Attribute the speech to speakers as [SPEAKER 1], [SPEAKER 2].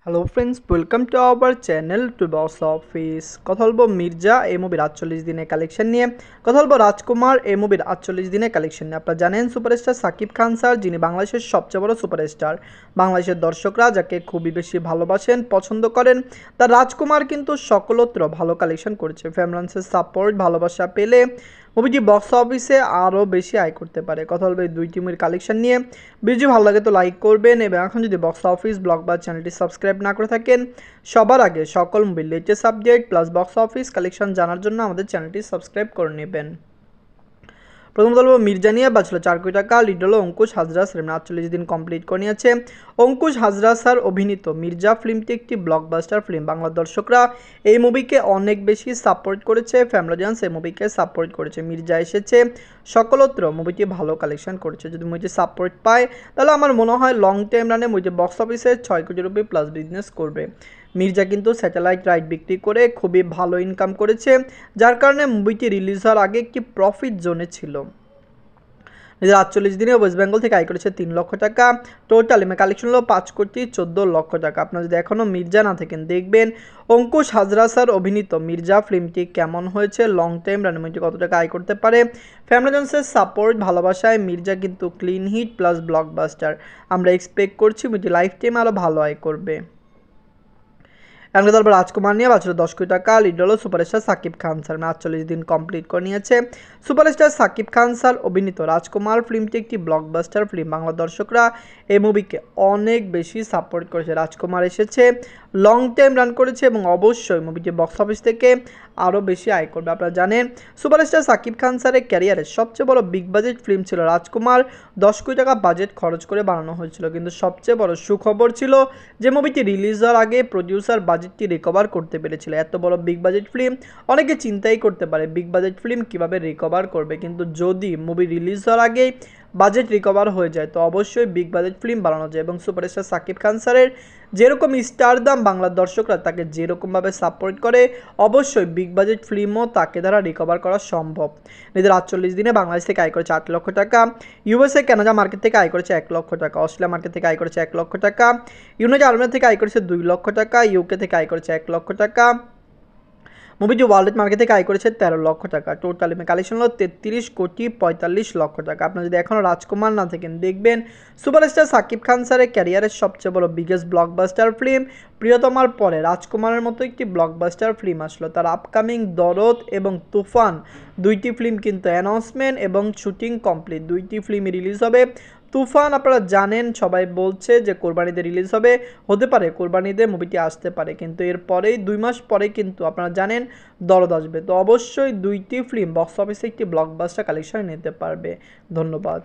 [SPEAKER 1] Hello friends, welcome to our channel to box office. কথা বলবো মির্জা এই মুভির 48 দিনের কালেকশন নিয়ে। কথা বলবো রাজকুমার এই মুভির 48 দিনের কালেকশন নিয়ে। আপনারা জানেন সুপারস্টার সাকিব খান স্যার, যিনি বাংলাদেশের সবচেয়ে বড় সুপারস্টার। বাংলাদেশের দর্শকরা যাকে খুবই বেশি ভালোবাসেন, পছন্দ করেন, তার রাজকুমার কিন্তু সকলত্র ভালো কালেকশন করেছে। ফ্যামিলির সাপোর্ট, ভালোবাসা পেলে মুভিটি বক্স অফিসে আরও বেশি আয় করতে পারে। কথা বলবে এই দুইটি মুভির কালেকশন নিয়ে। ভিডিও ভালো লাগে তো লাইক করবেন, এবং এখন যদি বক্স অফিস ব্লগ বা চ্যানেলটি সাবস্ক্রাইব না করে থাকেন, সবার আগে সকল মুভির latest update plus box office collection জানার জন্য আমাদের চ্যানেলটি সাবস্ক্রাইব করে নেবেন। প্রথম বলবো মির্জা নিয়ে বাঁচলো 4 কোটি টাকা। লিড হলো অঙ্কুশ হাজরা স্যার, 48 দিন কমপ্লিট করে নিয়েছে। অঙ্কুশ হাজরা স্যার অভিনীত মির্জা ফিল্মটি একটি ব্লকবাস্টার ফিল্ম। বাংলার দর্শকরা এই মুভিকে অনেক বেশি সাপোর্ট করেছে, ফ্যামিলিয়ান্স এই মুভিকে সাপোর্ট করেছে। মির্জা এসেছে সকলত্র মুভিটি ভালো কালেকশন করেছে। যদি মুভিটি সাপোর্ট পায় তাহলে আমার মনে হয় লং টাইম রানে মুভিটি বক্স অফিসে 6 কোটি রুপি প্লাস বিজনেস করবে। মির্জা কিন্তু স্যাটেলাইট রাইট বিক্রি করে খুবই ভালো ইনকাম করেছে, যার কারণে মুভিটি রিলিজ হওয়ার আগে একটি প্রফিট জোনে ছিল। 48 দিনে ওয়েস্ট বেঙ্গল থেকে আয় করেছে 3 লক্ষ টাকা। টোটাল এমএ কালেকশন হলো 5 কোটি 14 লক্ষ টাকা। আপনারা যদি এখনও মির্জা না থাকেন, দেখবেন অঙ্কুশ হাজরা স্যার অভিনীত মির্জা ফিল্মটি কেমন হয়েছে, লং টাইম রান মুভিটি কত টাকা আয় করতে পারে। ফ্যামিলিয়ান্সের সাপোর্ট, ভালোবাসায় মির্জা কিন্তু ক্লিন হিট প্লাস ব্লকবাস্টার। আমরা এক্সপেক্ট করছি মুভিটি লাইফ টাইম আরও ভালো আয় করবে। তারপর রাজকুমার নিয়ে বাঁচলো 10 কোটি টাকা। লিড হলো সুপারস্টার সাকিব খান স্যার, 48 দিন কমপ্লিট করে নিয়েছে। সুপারস্টার সাকিব খান স্যার অভিনীত রাজকুমার ফিল্মটি একটি ব্লকবাস্টার ফিল্ম। বাংলা দর্শকরা এই মুভিকে অনেক বেশি সাপোর্ট করেছে। রাজকুমার এসেছে, লং টাইম রান করেছে, এবং অবশ্যই মুভিটি বক্স অফিস থেকে আরও বেশি আয় করবে। আপনারা জানেন সুপারস্টার সাকিব খান স্যারের ক্যারিয়ারের সবচেয়ে বড় বিগ বাজেট ফিল্ম ছিল রাজকুমার। 10 কোটি টাকা বাজেট খরচ করে বানানো হয়েছিল, কিন্তু সবচেয়ে বড় সুখবর ছিল যে মুভিটি রিলিজ হওয়ার আগে প্রডিউসার বাজেটটি রিকভার করতে পেরেছিল। এত বড় বিগ বাজেট ফিল্ম, অনেকে চিন্তাই করতে পারে বিগ বাজেট ফিল্ম কীভাবে রিকভার করবে, কিন্তু যদি মুভি রিলিজ হওয়ার আগেই বাজেট রিকভার হয়ে যায় তো অবশ্যই বিগ বাজেট ফিল্ম বানানো যায়। এবং সুপারস্টার সাকিব খান স্যারের যেরকম স্টার দাম, বাংলার দর্শকরা তাকে যেরকমভাবে সাপোর্ট করে, অবশ্যই বিগ বাজেট ফিল্মও তাকে দ্বারা রিকভার করা সম্ভব। নিজের 48 দিনে বাংলাদেশ থেকে আয় করেছে 8 লক্ষ টাকা। ইউএসএ কানাডা মার্কেট থেকে আয় করেছে 1 লক্ষ টাকা। অস্ট্রেলিয়া মার্কেট থেকে আয় করেছে 1 লক্ষ টাকা। ইউনাইটেড আরব থেকে আয় করেছে 2 লক্ষ টাকা। ইউকে থেকে আয় করেছে 1 লক্ষ টাকা। মুভিটি ওয়ার্ল্ড মার্কেট থেকে আয় করেছে 13 লক্ষ টাকা। টোটাল কালেকশন হলো 33 কোটি 45 লক্ষ টাকা। আপনারা যদি এখনও রাজকুমার না থাকেন, দেখবেন সুপারস্টার সাকিব খান স্যারের ক্যারিয়ারের সবচেয়ে বড় বিগেস্ট ব্লকবাস্টার ফিল্ম। প্রিয়তমার পরে রাজকুমারের মতো একটি ব্লকবাস্টার ফিল্ম আসলো। তার আপকামিং দরদ এবং তুফান দুইটি ফিল্ম কিন্তু অ্যানাউন্সমেন্ট এবং শুটিং কমপ্লিট। দুইটি ফিল্মই রিলিজ হবে। তুফান আপনারা জানেন সবাই বলছে যে কোরবানিতে রিলিজ হবে, হতে পারে কোরবানিতে মুভিটি আসতে পারে, কিন্তু এরপরেই 2 মাস পরে কিন্তু আপনারা জানেন দরদ আসবে। তো অবশ্যই দুইটি ফিল্ম বক্স অফিসে একটি ব্লকবাস্টার কালেকশন নিতে পারবে। ধন্যবাদ।